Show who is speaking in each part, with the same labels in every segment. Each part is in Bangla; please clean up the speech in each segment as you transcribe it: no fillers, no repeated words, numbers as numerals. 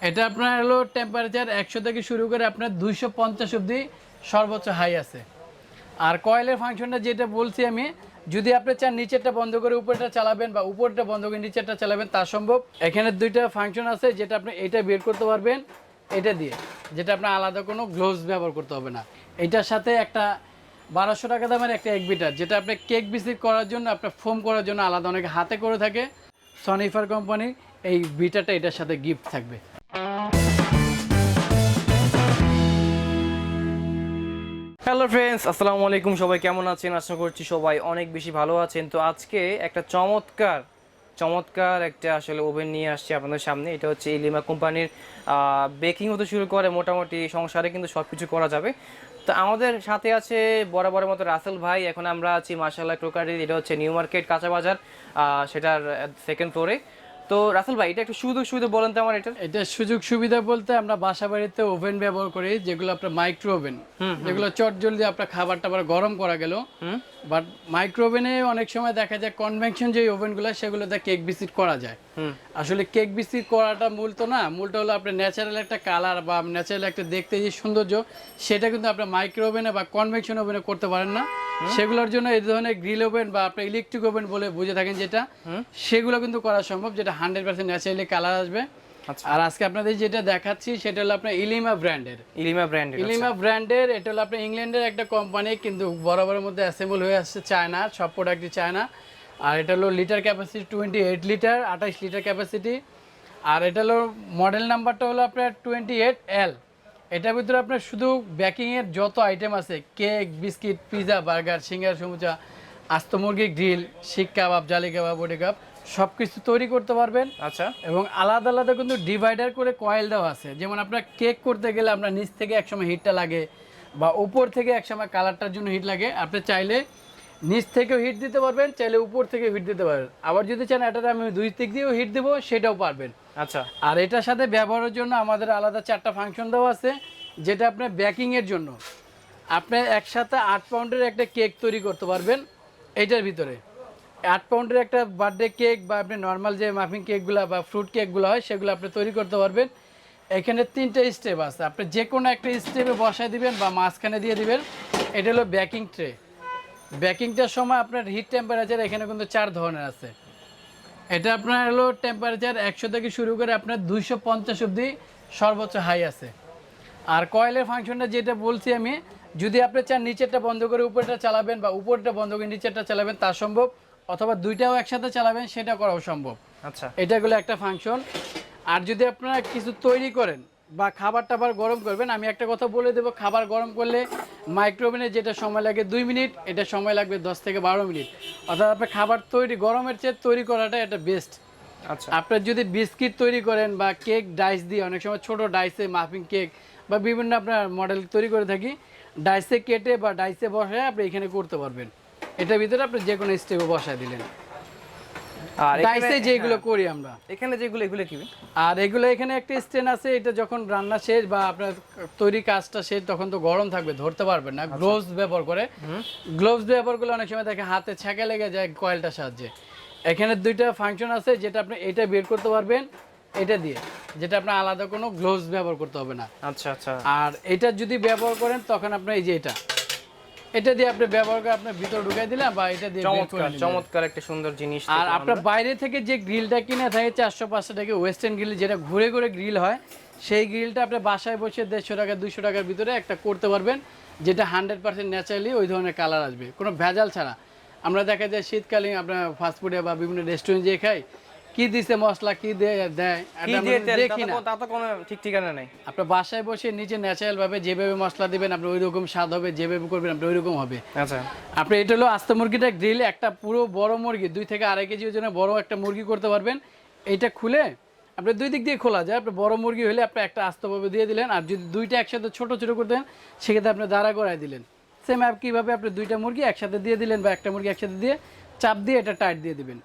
Speaker 1: এটা আপনার হলো টেম্পারেচার 100 থেকে শুরু করে আপনার 250 অবধি সর্বোচ্চ হাই আছে। আর কয়েলের ফাংশনটা যেটা বলছি আমি, যদি আপনি চান নিচেরটা বন্ধ করে উপরটা চালাবেন বা উপরটা বন্ধ করে নিচেরটা চালাবেন তা সম্ভব। এখানে দুইটা ফাংশন আছে, যেটা আপনি এটা বের করতে পারবেন এটা দিয়ে, যেটা আপনার আলাদা কোনো গ্লোভস ব্যবহার করতে হবে না। এটার সাথে একটা 1200 টাকা দামের একটা 1 বিটার, যেটা আপনি কেক বিস্কিট করার জন্য, আপনার ফোম করার জন্য আলাদা অনেকে হাতে করে থাকে, সনিফার কোম্পানি এই বিটারটা এটার সাথে গিফট থাকবে।
Speaker 2: হ্যালো ফ্রেন্ডস, আসসালামু আলাইকুম। সবাই কেমন আছেন? আশা করছি সবাই অনেক বেশি ভালো আছেন। তো আজকে একটা চমৎকার একটা আসলে ওভেন নিয়ে আসছি আপনাদের সামনে। এটা হচ্ছে এলিমা কোম্পানির। বেকিং হতে শুরু করে মোটামুটি সংসারে কিন্তু সব কিছু করা যাবে। তো আমাদের সাথে আছে বরাবরের মতো রাসেল ভাই। এখন আমরা আছি মাশাল্লাহ ক্রোকারিজ, এটা হচ্ছে নিউ মার্কেট কাঁচা বাজার, সেটার 2nd ফ্লোরে। তো রাসেল ভাই, এটা একটু সুযোগ সুবিধা বলেন তো আমার।
Speaker 1: এটা সুযোগ সুবিধা বলতে আমরা বাসা বাড়িতে ওভেন ব্যবহার করি, যেগুলো আপনার মাইক্রো ওভেন, যেগুলো চট জলদি আপনার খাবার টাবার গরম করা গেল। বাট মাইক্রো ওভেনে অনেক সময় দেখা যায় কনভেনশন যে ওভেনগুলো, সেগুলোতে কেক বিস্কিট করা যায়। আসলে কেক বিস্কিট করাটা মূলটা হলো আপনার ন্যাচারাল একটা কালার বা ন্যাচারাল একটা দেখতে যে সৌন্দর্য, সেটা কিন্তু আপনার মাইক্রো ওভেনে বা কনভেনশন ওভেনে করতে পারেন না। সেগুলোর জন্য এই ধরনের গ্রিল ওভেন বা আপনার ইলেকট্রিক ওভেন বলে বুঝে থাকেন যেটা, সেগুলো কিন্তু করা সম্ভব, যেটা 100% ন্যাচারালি কালার আসবে। আর আজকে আপনাদের যেটা দেখাচ্ছি সেটা হলো আপনার ইলিমা ব্র্যান্ডের। এটা হলো আপনার ইংল্যান্ডের একটা কোম্পানি, কিন্তু বরাবরের মধ্যে অ্যাসেম্বল হয়ে আসছে চায়না, সব প্রোডাক্টই চায়না। আর এটা হলো litre capacity 28 litre, 28 litre capacity. আর এটা হলো মডেল নাম্বারটা হলো আপনার 28L। এটার ভিতরে আপনার শুধু বেকিংয়ের যত আইটেম আছে, cake, biscuit, pizza, burger, singer, samosa, আস্ত মুরগি, গ্রিল, শিক কাবাব, জালি কাবাব, বডি কাবাব, সব কিছু তৈরি করতে পারবেন। আচ্ছা। এবং আলাদা আলাদা কিন্তু ডিভাইডার করে কয়েল দেওয়া আছে। যেমন আপনার কেক করতে গেলে আপনার নিচ থেকে একসময় হিটটা লাগে বা উপর থেকে একসময় কালারটার জন্য হিট লাগে। আপনি চাইলে নিচ থেকেও হিট দিতে পারবেন, চাইলে উপর থেকে হিট দিতে পারবেন। আবার যদি চান এটাতে আমি 2 দিক দিয়েও হিট দেবো, সেটাও পারবেন। আচ্ছা। আর এটার সাথে ব্যবহারের জন্য আমাদের আলাদা 4টা ফাংশন দেওয়া আছে, যেটা আপনার বেকিংয়ের জন্য। আপনি একসাথে 8 পাউন্ডের একটা কেক তৈরি করতে পারবেন। এইটার ভিতরে 8 পাউন্ডের একটা বার্থডে কেক বা আপনি নর্মাল যে মাফিন কেকগুলো বা ফ্রুট কেকগুলো হয়, সেগুলো আপনি তৈরি করতে পারবেন। এখানে 3টে স্টেপ আছে, আপনি যে কোনো একটা স্টেপে বসায় দিবেন বা মাঝখানে দিয়ে দিবেন। এটা হলো বেকিং ট্রে। বেকিংটার সময় আপনার হিট টেম্পারেচার এখানে কিন্তু 4 ধরনের আছে। এটা আপনার হলো টেম্পারেচার 100 থেকে শুরু করে আপনার 250 অবধি সর্বোচ্চ হাই আছে। আর কয়েলের ফাংশনটা যেটা বলছি আমি, যদি আপনি চান নিচেরটা বন্ধ করে উপরটা চালাবেন বা উপরটা বন্ধ করে নিচেরটা চালাবেন তা সম্ভব, অথবা দুইটাও একসাথে চালাবেন সেটা করাও সম্ভব। আচ্ছা, এটাগুলো একটা ফাংশন। আর যদি আপনারা কিছু তৈরি করেন বা খাবার টাবার গরম করবেন, আমি একটা কথা বলে দেবো, খাবার গরম করলে মাইক্রোওভেনে যেটা সময় লাগে 2 মিনিট, এটা সময় লাগবে 10 থেকে 12 মিনিট। অর্থাৎ আপনার খাবার তৈরি গরমের চেয়ে তৈরি করাটা এটা বেস্ট। আচ্ছা। আপনার যদি বিস্কিট তৈরি করেন বা কেক ডাইস দিয়ে, অনেক সময় ছোট ডাইসে মাফিন কেক বা বিভিন্ন আপনার মডেল তৈরি করে থাকি, ডাইসে কেটে বা ডাইসে বসায় আপনি এখানে করতে পারবেন। এটার ভিতরে আপনি যে কোনো স্টেপে বসায় দিলেন। আর ডাইসে যেগুলো করি আমরা এখানে, এগুলো কি? আর এগুলো এখানে একটা স্ট্যান্ড আছে, এটা যখন রান্না শেষ বা আপনার তৈরি কাজটা শেষ, তখন তো গরম থাকবে, ধরতে পারবেন না। গ্লোভস ব্যবহার করলে অনেক সময় দেখে হাতে ছ্যাঁকা লেগে যায় কয়েলটার সাহায্যে। এখানে 2টা ফাংশন আছে, যেটা আপনি এটা বের করতে পারবেন এটা দিয়ে, যেটা আপনার আলাদা কোনো গ্লোভস ব্যবহার করতে হবে না। আচ্ছা আচ্ছা। আর এটা যদি ব্যবহার করেন তখন আপনার এই যে এটা দিয়ে আপনি ব্যবহার করে আপনার ভিতর ঢুকাই দিলাম বা এটা দিয়ে
Speaker 2: চমৎকার একটা সুন্দর জিনিস।
Speaker 1: আর আপনার বাইরে থেকে যে গ্রিলটা কিনে থাকে 400-500 টাকা, ওয়েস্টার্ন গ্রিল, যেটা ঘুরে ঘুরে গ্রিল হয়, সেই গ্রিলটা আপনি বাসায় বসে 150 টাকা 200 টাকার ভিতরে একটা করতে পারবেন, যেটা 100% ন্যাচারালি ওই ধরনের কালার আসবে, কোনো ভেজাল ছাড়া। আমরা দেখা যায় শীতকালীন আপনার ফাস্টফুডে বা বিভিন্ন রেস্টুরেন্টে যেয়ে খাই, কি দিছে মশলা, কি দেয় দেখি না, তা তো কোনো ঠিক ঠিকানা নেই। আপনার বাসায় বসে নিচে ন্যাচারাল ভাবে যেভাবে মশলা দিবেন আপনি ওই রকম স্বাদ হবে, যেভাবে করবেন আপনি ওই রকম হবে। আচ্ছা। আপনি এটা হলো আস্ত মুরগিটা গ্রিল, একটা পুরো বড় মুরগি 2 থেকে 2.5 কেজি ওজনের বড় একটা মুরগি করতে পারবেন। এইটা খুলে আপনি 2 দিক দিয়ে খোলা যায়। আপনি বড় মুরগি হলে আপনি একটা আস্তভাবে দিয়ে দিলেন, আর যদি 2টা একসাথে ছোট ছোট করতেন সেক্ষেত্রে আপনি দাঁড়া করাই দিলেন। সেম কীভাবে আপনি 2টা মুরগি একসাথে দিয়ে দিলেন বা একটা মুরগি একসাথে দিয়ে চাপ দিয়ে এটা টাইট দিয়ে দিবেন,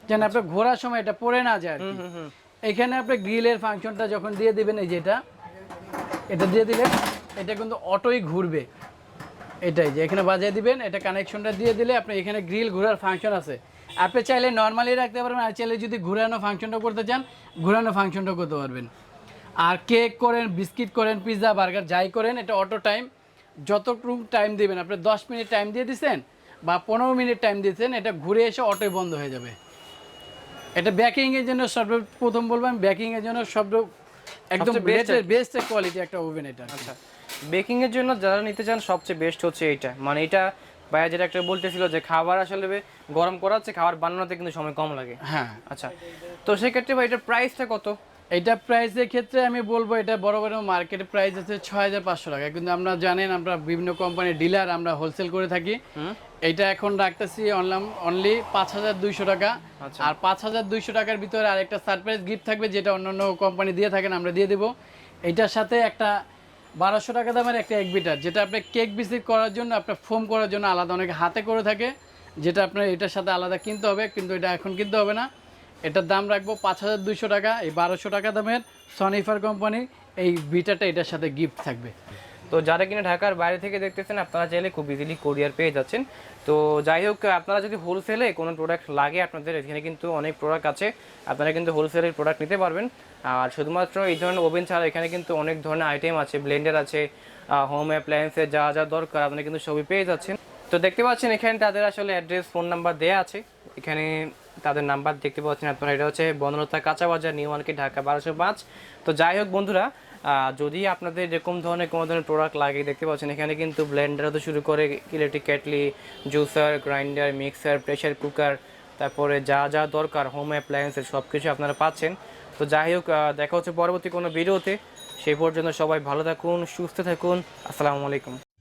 Speaker 1: যেন আপনার ঘোরার সময় এটা পড়ে না যায়। এখানে আপনি গ্রিলের ফাংশনটা যখন দিয়ে দিবেন, এই যে এটা দিয়ে দিলেন, এটা কিন্তু অটোই ঘুরবে। এটাই যে এখানে বাজিয়ে দিবেন, এটা কানেকশনটা দিয়ে দিলে আপনি এখানে গ্রিল ঘোরার ফাংশন আছে। আপনি চাইলে নর্মালি রাখতে পারবেন, আর চাইলে যদি ঘুরানো ফাংশনটা করতে চান ঘুরানো ফাংশনটা করতে পারবেন। আর কেক করেন, বিস্কিট করেন, পিৎজা, বার্গার যাই করেন, এটা অটো টাইম। যতটুকু টাইম দিবেন, আপনি 10 মিনিট টাইম দিয়ে দিচ্ছেন বা 15 মিনিট টাইম দিচ্ছেন, এটা ঘুরে এসে অটোই বন্ধ হয়ে যাবে। এটা বেকিংয়ের জন্য সর্বপ্রথম বলবো আমি, বেকিংয়ের জন্য একদম বেস্ট কোয়ালিটি একটা ওভেন এটা।
Speaker 2: আচ্ছা, বেকিংয়ের জন্য যারা নিতে চান সবচেয়ে বেস্ট হচ্ছে এইটা, মানে এটা ভাইয়া যেটা একটা বলতেছিল যে খাবার আসলে গরম করা হচ্ছে, খাবার বানানোতে কিন্তু সময় কম লাগে।
Speaker 1: হ্যাঁ,
Speaker 2: আচ্ছা, তো সেক্ষেত্রে ভাই এটার প্রাইসটা কত?
Speaker 1: এটা প্রাইসের ক্ষেত্রে আমি বলবো, এটা বড় বড় মার্কেটে প্রাইস আছে 6500 টাকা, কিন্তু আমরা জানেন আমরা বিভিন্ন কোম্পানির ডিলার, আমরা হোলসেল করে থাকি। এইটা এখন রাখতেছি অনলি 5200 টাকা। আর 5200 টাকার ভিতরে আরেকটা সারপ্রাইজ গিফট থাকবে, যেটা অন্যান্য কোম্পানি দিয়ে থাকেন, আমরা দিয়ে দেবো। এইটার সাথে একটা 1200 টাকা দামের একটা এক বিটার, যেটা আপনি কেক বিস্কিট করার জন্য, আপনার ফোম করার জন্য আলাদা অনেকে হাতে করে থাকে, যেটা আপনার এটার সাথে আলাদা কিনতে হবে, কিন্তু এটা এখন কিনতে হবে না। এটার দাম রাখবো 5200 টাকা। এই 1200 টাকা দামের সনিফার কোম্পানির এই বিটারটা এটার সাথে গিফট থাকবে।
Speaker 2: তো যারা কিনা ঢাকার বাইরে থেকে দেখতেছেন, আপনারা চাইলে খুব ইজিলি কোরিয়ার পেয়ে যাচ্ছেন। তো যাই হোক, আপনারা যদি হোলসেলে কোনো প্রোডাক্ট লাগে, আপনাদের এখানে কিন্তু অনেক প্রোডাক্ট আছে, আপনারা কিন্তু হোলসেলের প্রোডাক্ট নিতে পারবেন। আর শুধুমাত্র এই ধরনের ওভেন ছাড়া এখানে কিন্তু অনেক ধরনের আইটেম আছে, ব্লেন্ডার আছে, হোম অ্যাপ্লায়েন্সে যা যা দরকার আপনারা কিন্তু সবই পেয়ে যাচ্ছেন। তো দেখতে পাচ্ছেন এখানে তাদের আসলে অ্যাড্রেস, ফোন নাম্বার দেওয়া আছে, এখানে তাদের নাম্বার দেখতে পাচ্ছেন আপনারা। এটা হচ্ছে বনলতা কাঁচা বাজার, নিউ মার্কেট, ঢাকা 1205। তো যাই হোক বন্ধুরা, যদি আপনাদের এরকম ধরনের কোনো ধরনের প্রোডাক্ট লাগে, দেখতে পাচ্ছেন এখানে কিন্তু ব্লেন্ডার তো শুরু করে electric kettle, juicer, grinder, mixer, pressure cooker, তারপরে যা যা দরকার হোম অ্যাপ্লায়েন্সের সব কিছু আপনারা পাচ্ছেন। তো যাই হোক, দেখা হচ্ছে পরবর্তী কোনো ভিডিওতে। সেই পর্যন্ত সবাই ভালো থাকুন, সুস্থ থাকুন। আসসালামু আলাইকুম।